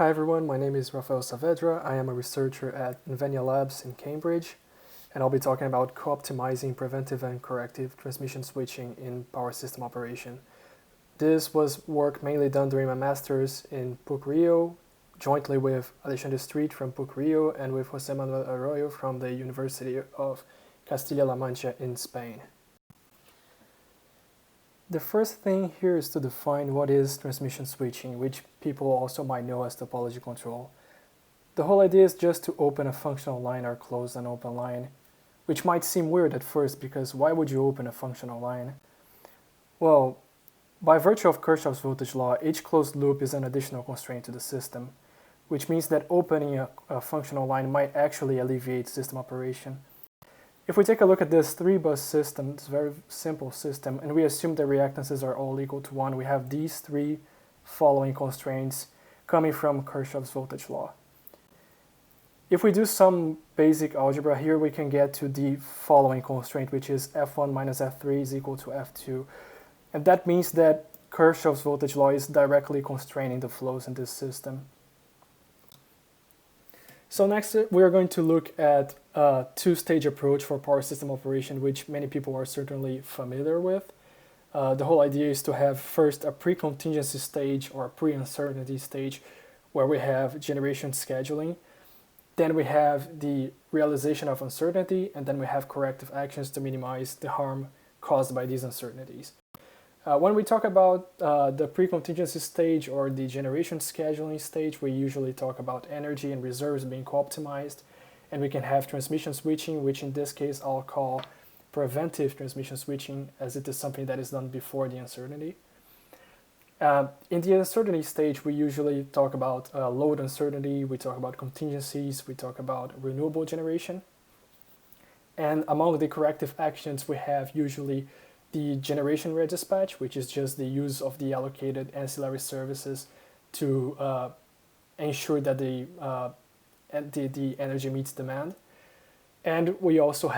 Hi everyone, my name is Rafael Saavedra. I am a researcher at Invenia Labs in Cambridge, and I'll be talking about co-optimizing preventive and corrective transmission switching in power system operation. This was work mainly done during my master's in PUC-Rio, jointly with Alexandre Street from PUC-Rio and with José Manuel Arroyo from the University of Castilla-La Mancha in Spain. The first thing here is to define what is transmission switching, which people also might know as topology control. The whole idea is just to open a functional line or close an open line, which might seem weird at first because why would you open a functional line? Well, by virtue of Kirchhoff's voltage law, each closed loop is an additional constraint to the system, which means that opening a functional line might actually alleviate system operation. If we take a look at this 3-bus system, it's a very simple system, and we assume the reactances are all equal to 1, we have these 3 following constraints coming from Kirchhoff's voltage law. If we do some basic algebra here, we can get to the following constraint, which is F1 minus F3 is equal to F2. And that means that Kirchhoff's voltage law is directly constraining the flows in this system. So next, we are going to look at a two-stage approach for power system operation, which many people are certainly familiar with. The whole idea is to have first a pre-contingency stage or a pre-uncertainty stage where we have generation scheduling. Then we have the realization of uncertainty, and then we have corrective actions to minimize the harm caused by these uncertainties. When we talk about the pre-contingency stage or the generation scheduling stage, we usually talk about energy and reserves being co-optimized, and we can have transmission switching, which in this case I'll call preventive transmission switching, as it is something that is done before the uncertainty. In the uncertainty stage, we usually talk about load uncertainty, we talk about contingencies, we talk about renewable generation. And among the corrective actions, we have usually the generation redispatch, which is just the use of the allocated ancillary services to ensure that the energy meets demand. And we also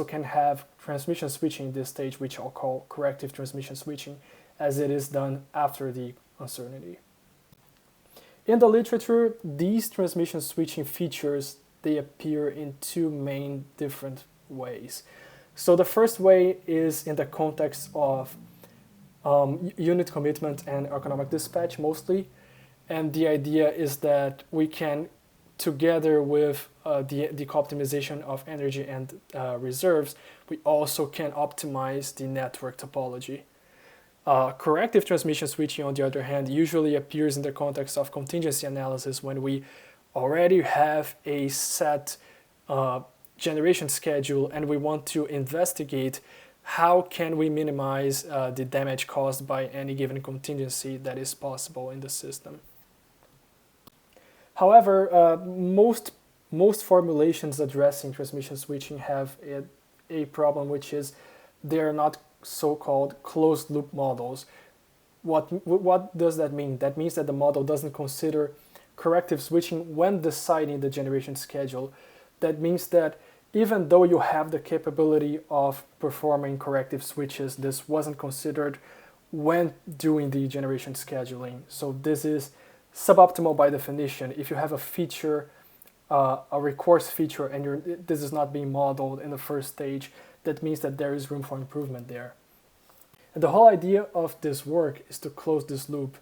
can have transmission switching in this stage, which I'll call corrective transmission switching, as it is done after the uncertainty. In the literature, these transmission switching features, they appear in two main different ways. So the first way is in the context of unit commitment and economic dispatch mostly, and the idea is that we can, together with the optimization of energy and reserves, we also can optimize the network topology. Corrective transmission switching, on the other hand, usually appears in the context of contingency analysis when we already have a set generation schedule and we want to investigate how can we minimize the damage caused by any given contingency that is possible in the system. However, most formulations addressing transmission switching have a problem, which is they are not so-called closed loop models. What does that mean? That means that the model doesn't consider corrective switching when deciding the generation schedule. That means that even though you have the capability of performing corrective switches, this wasn't considered when doing the generation scheduling. So this is suboptimal by definition. If you have a feature, a recourse feature, and this is not being modeled in the first stage, that means that there is room for improvement there. And the whole idea of this work is to close this loop.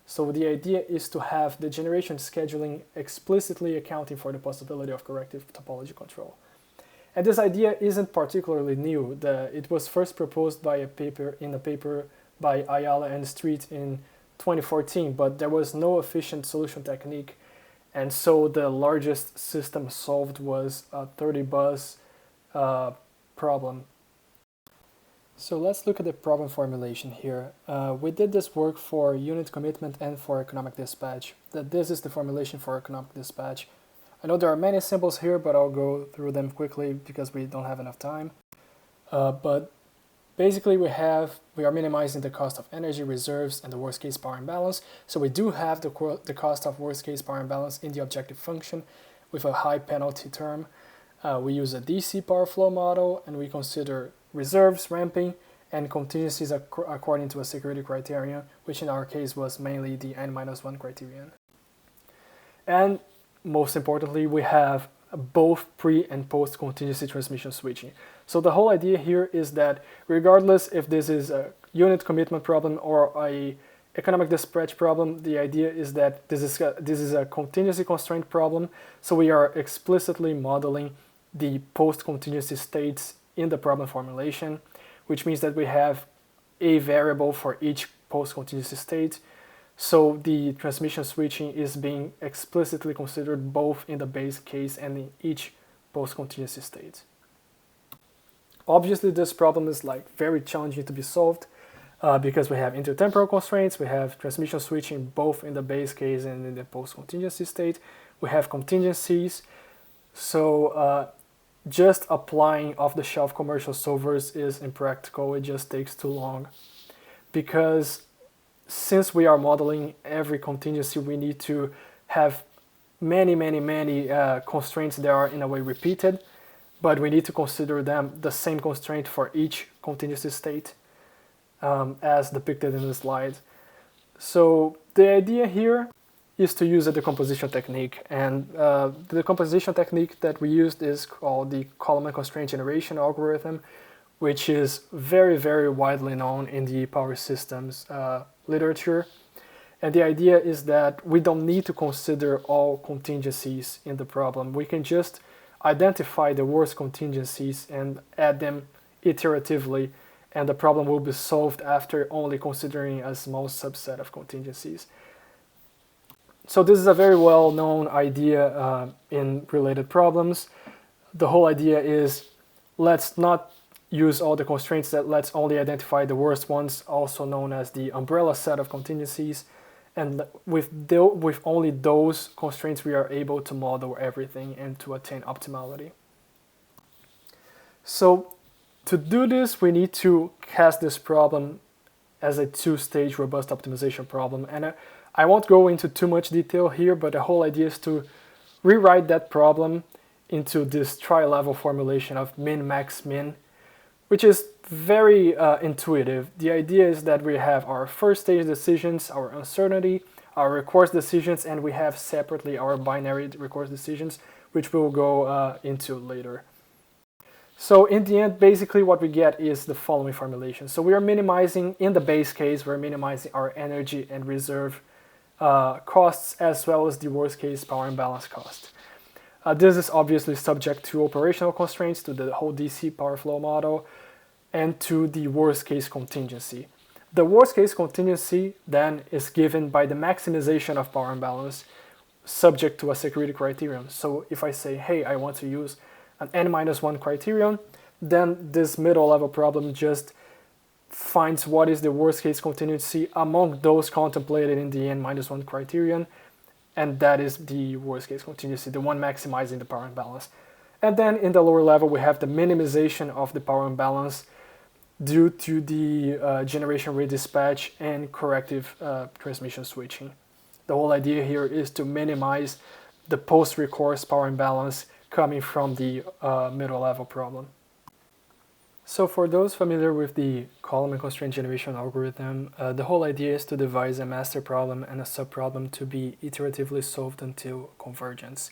So the idea is to have the generation scheduling explicitly accounting for the possibility of corrective topology control. And this idea isn't particularly new. It was first proposed by in a paper by Ayala and Street in 2014, but there was no efficient solution technique. And so the largest system solved was a 30-bus problem. So let's look at the problem formulation here. We did this work for unit commitment and for economic dispatch. This is the formulation for economic dispatch. I know there are many symbols here, but I'll go through them quickly because we don't have enough time. But basically we are minimizing the cost of energy reserves and the worst case power imbalance. So we do have the cost of worst case power imbalance in the objective function with a high penalty term. We use a DC power flow model, and we consider reserves, ramping, and contingencies according to a security criterion, which in our case was mainly the N-1 criterion. And most importantly, we have both pre and post contingency transmission switching. So the whole idea here is that regardless if this is a unit commitment problem or a economic dispatch problem, the idea is that this is a contingency constraint problem. So we are explicitly modeling the post contingency states in the problem formulation, which means that we have a variable for each post contingency state. So the transmission switching is being explicitly considered both in the base case and in each post-contingency state. Obviously, this problem is very challenging to be solved because we have intertemporal constraints, we have transmission switching both in the base case and in the post-contingency state, we have contingencies. So just applying off-the-shelf commercial solvers is impractical. It just takes too long because since we are modeling every contingency, we need to have many constraints that are in a way repeated, but we need to consider them the same constraint for each contingency state as depicted in the slide. So the idea here is to use a decomposition technique, and the decomposition technique that we used is called the column and constraint generation algorithm, which is very widely known in the power systems literature. And the idea is that we don't need to consider all contingencies in the problem. We can just identify the worst contingencies and add them iteratively, and the problem will be solved after only considering a small subset of contingencies. So this is a very well-known idea in related problems. The whole idea is let's not use all the constraints, that let's only identify the worst ones, also known as the umbrella set of contingencies. And with only those constraints, we are able to model everything and to attain optimality. So to do this, we need to cast this problem as a two-stage robust optimization problem. And I won't go into too much detail here, but the whole idea is to rewrite that problem into this tri-level formulation of min, max, min, which is very intuitive. The idea is that we have our first stage decisions, our uncertainty, our recourse decisions, and we have separately our binary recourse decisions, which we'll go into later. So in the end, basically what we get is the following formulation. So we are minimizing, in the base case, we're minimizing our energy and reserve costs, as well as the worst case power imbalance cost. This is obviously subject to operational constraints, to the whole DC power flow model, and to the worst case contingency. The worst case contingency then is given by the maximization of power imbalance subject to a security criterion. So if I say, hey, I want to use an n-1 criterion, then this middle level problem just finds what is the worst case contingency among those contemplated in the n-1 criterion, and that is the worst case contingency, the one maximizing the power imbalance. And then in the lower level, we have the minimization of the power imbalance due to the generation redispatch and corrective transmission switching. The whole idea here is to minimize the post-recourse power imbalance coming from the middle level problem. So for those familiar with the column and constraint generation algorithm, the whole idea is to devise a master problem and a subproblem to be iteratively solved until convergence.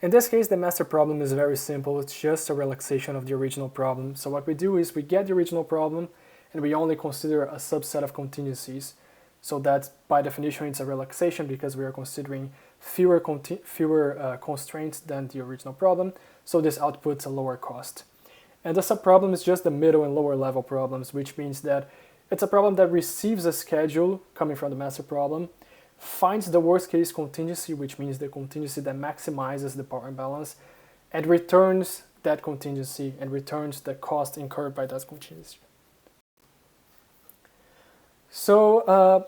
In this case, the master problem is very simple. It's just a relaxation of the original problem. So what we do is we get the original problem and we only consider a subset of contingencies. So that by definition it's a relaxation because we are considering fewer constraints than the original problem. So this outputs a lower cost. And the subproblem is just the middle and lower level problems, which means that it's a problem that receives a schedule coming from the master problem, finds the worst case contingency, which means the contingency that maximizes the power imbalance, and returns that contingency and returns the cost incurred by that contingency. So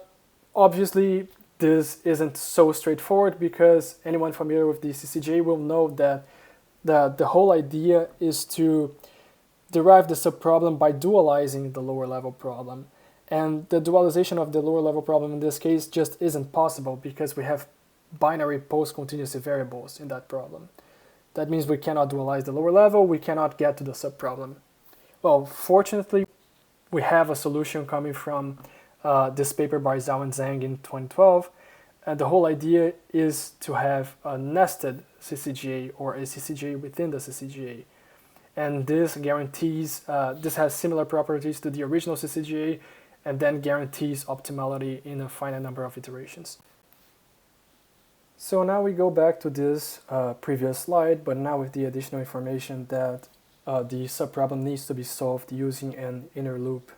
obviously this isn't so straightforward because anyone familiar with the CCJ will know that the whole idea is to derive the subproblem by dualizing the lower level problem. And the dualization of the lower level problem in this case just isn't possible because we have binary post-contingency variables in that problem. That means we cannot dualize the lower level, we cannot get to the subproblem. Well, fortunately, we have a solution coming from this paper by Zhao and Zhang in 2012, the whole idea is to have a nested CCGA or a CCGA within the CCGA. And this guarantees, this has similar properties to the original CCGA and then guarantees optimality in a finite number of iterations. So now we go back to this previous slide, but now with the additional information that the subproblem needs to be solved using an inner loop.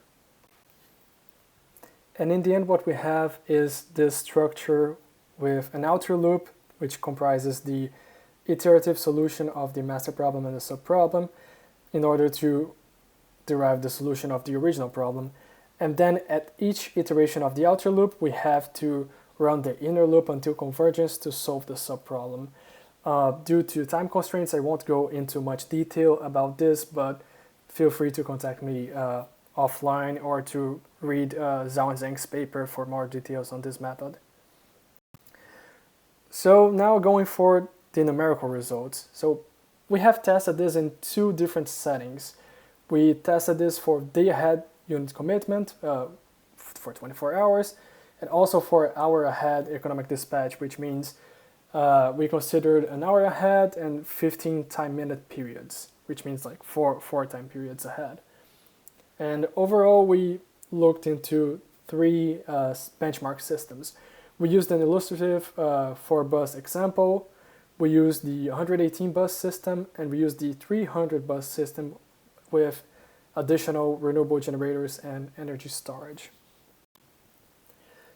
And in the end, what we have is this structure with an outer loop, which comprises the iterative solution of the master problem and the subproblem in order to derive the solution of the original problem. And then at each iteration of the outer loop, we have to run the inner loop until convergence to solve the subproblem. Due to time constraints, I won't go into much detail about this, but feel free to contact me offline or to read Zhao and Zhang's paper for more details on this method. So now going for the numerical results. So we have tested this in two different settings. We tested this for day-ahead unit commitment for 24 hours, and also for hour-ahead economic dispatch, which means we considered an hour ahead and 15 time-minute periods, which means like four time periods ahead. And overall, we looked into three benchmark systems. We used an illustrative 4-bus example, we used the 118-bus system, and we used the 300-bus system with additional renewable generators and energy storage.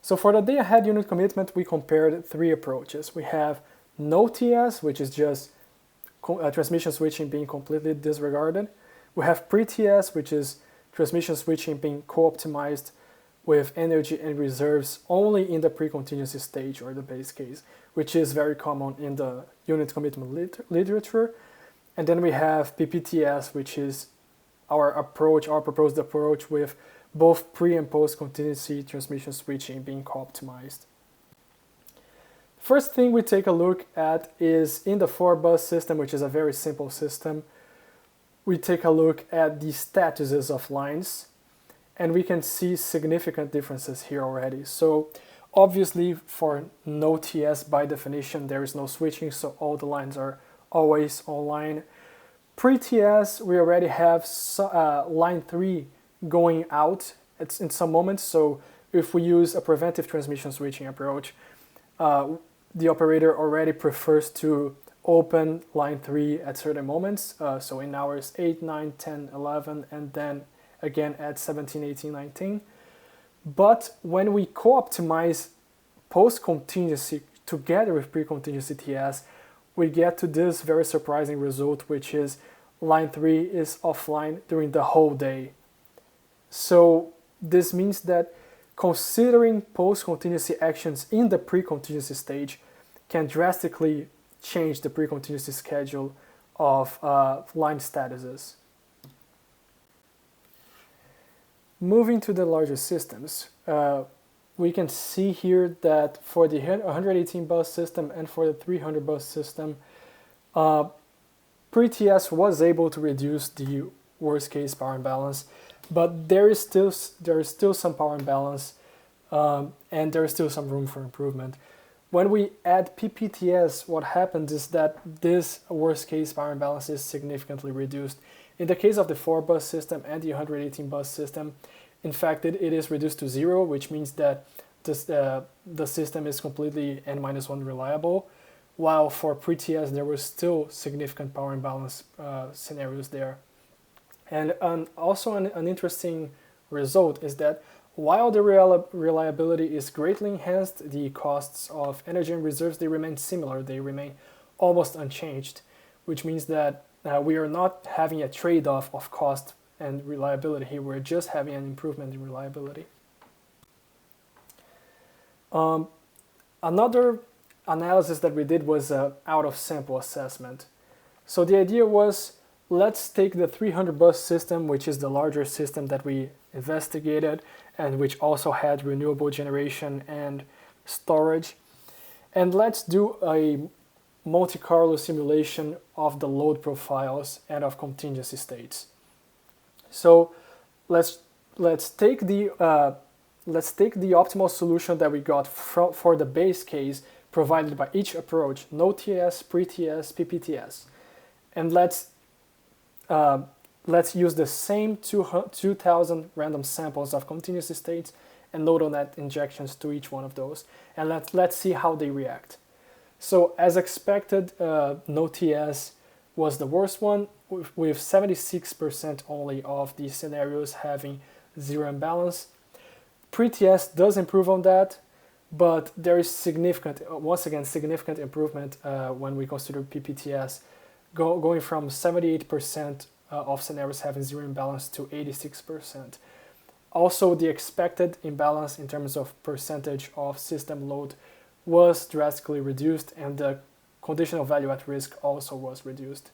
So for the day-ahead unit commitment, we compared three approaches. We have no TS, which is just transmission switching being completely disregarded. We have pre-TS, which is transmission switching being co-optimized with energy and reserves only in the pre-contingency stage or the base case, which is very common in the unit commitment literature. And then we have PPTS, which is our proposed approach with both pre and post contingency transmission switching being co-optimized. First thing we take a look at is in the 4-bus system, which is a very simple system. We take a look at the statuses of lines, and we can see significant differences here already. So obviously for no TS, by definition, there is no switching, so all the lines are always online. Pre-TS, we already have line 3 going out in some moments, so if we use a preventive transmission switching approach, the operator already prefers to open line 3 at certain moments, so in hours 8, 9, 10, 11, and then again at 17, 18, 19. But when we co-optimize post-contingency together with pre-contingency TS, we get to this very surprising result, which is line 3 is offline during the whole day. So this means that considering post-contingency actions in the pre-contingency stage can drastically change the pre-contingency schedule of line statuses. Moving to the larger systems, we can see here that for the 118-bus system and for the 300-bus system, pre-TS was able to reduce the worst-case power imbalance, but there is still some power imbalance, and there is still some room for improvement. When we add PPTS, what happens is that this worst-case power imbalance is significantly reduced. In the case of the 4-bus system and the 118-bus system, in fact, it is reduced to 0, which means that the system is completely N-1 reliable, while for pre-TS there was still significant power imbalance scenarios there. And also an interesting result is that while the reliability is greatly enhanced, the costs of energy and reserves, they remain similar. They remain almost unchanged, which means that we are not having a trade-off of cost and reliability here. We're just having an improvement in reliability. Another analysis that we did was out-of-sample assessment. So the idea was, let's take the 300-bus system, which is the larger system that we investigated and which also had renewable generation and storage, and let's do a Monte Carlo simulation of the load profiles and of contingency states. So let's take the let's take the optimal solution that we got for the base case provided by each approach, no TS, pre-TS, PPTS, and let's use the same 2,000 random samples of contingency states and nodal net injections to each one of those, and let's see how they react. So as expected, no TS was the worst one, with 76% only of the scenarios having zero imbalance. Pre-TS does improve on that, but there is significant improvement when we consider PPTS, going from 78% of scenarios having zero imbalance to 86%. Also, the expected imbalance in terms of percentage of system load was drastically reduced, and the conditional value at risk also was reduced.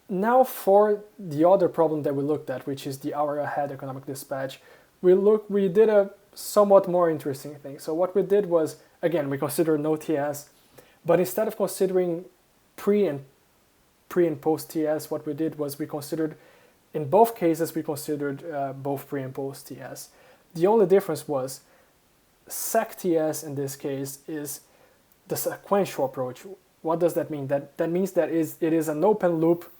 Now for the other problem that we looked at, which is the hour ahead economic dispatch, we did a somewhat more interesting thing. So what we did was, again, we considered no TS, but instead of considering pre and post TS, what we did was in both cases we considered both pre and post TS. The only difference was sec TS in this case is the sequential approach. What does that mean? That means that it is an open loop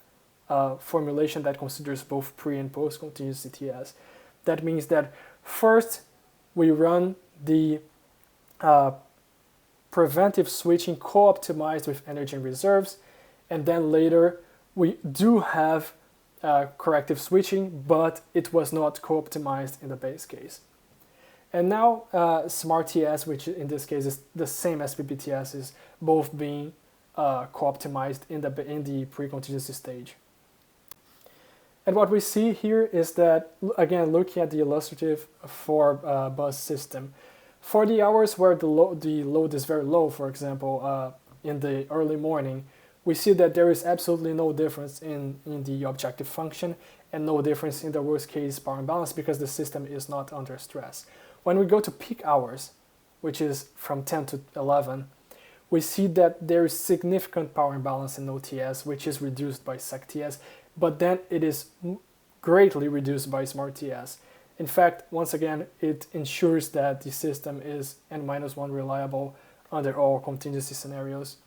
formulation that considers both pre and post contingency TS. That means that first we run the preventive switching co-optimized with energy and reserves, and then later we do have corrective switching, but it was not co-optimized in the base case. And now smart TS, which in this case is the same as PPTS, is both being co-optimized in the pre-contingency stage. And what we see here is that, again, looking at the illustrative for bus system, for the hours where the load is very low, for example, in the early morning, we see that there is absolutely no difference in the objective function and no difference in the worst case power imbalance because the system is not under stress. When we go to peak hours, which is from 10 to 11, we see that there is significant power imbalance in OTS, which is reduced by SEC-TS, but then it is greatly reduced by smart TS. In fact, once again, it ensures that the system is N-1 reliable under all contingency scenarios.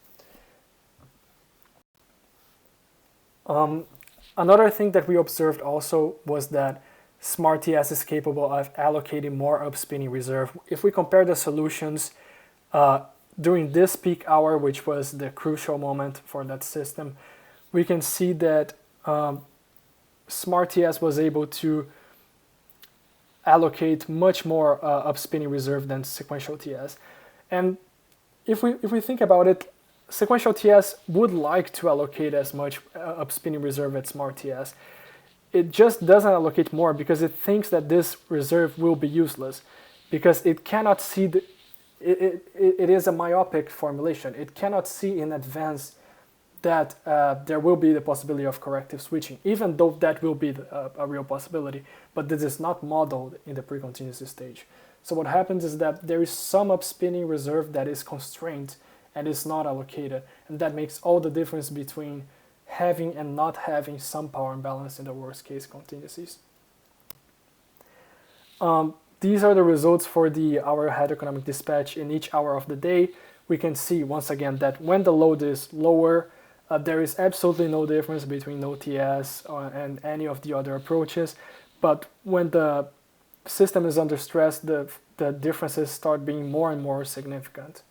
Another thing that we observed also was that smart TS is capable of allocating more upspinning reserve. If we compare the solutions during this peak hour, which was the crucial moment for that system, we can see that smart TS was able to allocate much more upspinning reserve than sequential TS. And if we think about it, sequential TS would like to allocate as much upspinning reserve as smart TS. It just doesn't allocate more because it thinks that this reserve will be useless, because it cannot see it is a myopic formulation. It cannot see in advance that there will be the possibility of corrective switching, even though that will be a real possibility, but this is not modeled in the pre-contingency stage. So what happens is that there is some upspinning reserve that is constrained and is not allocated, and that makes all the difference between having and not having some power imbalance in the worst case contingencies. These are the results for the hour ahead economic dispatch in each hour of the day. We can see once again that when the load is lower, there is absolutely no difference between OTS and any of the other approaches, but when the system is under stress, the differences start being more and more significant.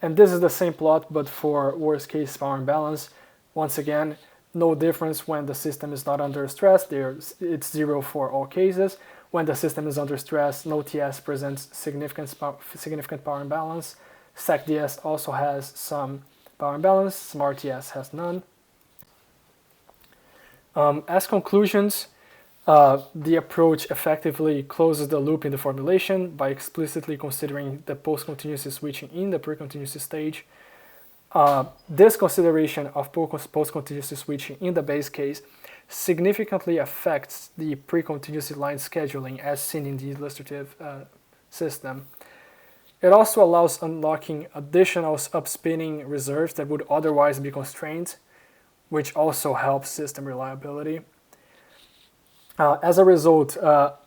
And this is the same plot, but for worst case power imbalance. Once again, no difference when the system is not under stress. It's zero for all cases. When the system is under stress, no TS presents significant power imbalance. SEC-DS also has some power imbalance. Smart TS has none. As conclusions, the approach effectively closes the loop in the formulation by explicitly considering the post-contingency switching in the pre-contingency stage. This consideration of post-contingency switching in the base case significantly affects the pre-contingency line scheduling as seen in the illustrative system. It also allows unlocking additional upspinning reserves that would otherwise be constrained, which also helps system reliability. As a result,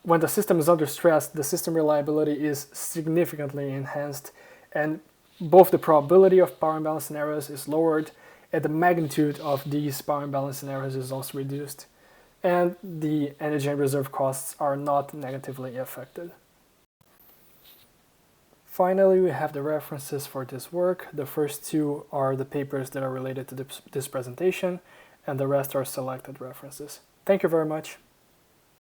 when the system is under stress, the system reliability is significantly enhanced, and both the probability of power imbalancing errors is lowered, and the magnitude of these power imbalancing errors is also reduced, and the energy and reserve costs are not negatively affected. Finally, we have the references for this work. The first two are the papers that are related to this presentation, and the rest are selected references. Thank you very much.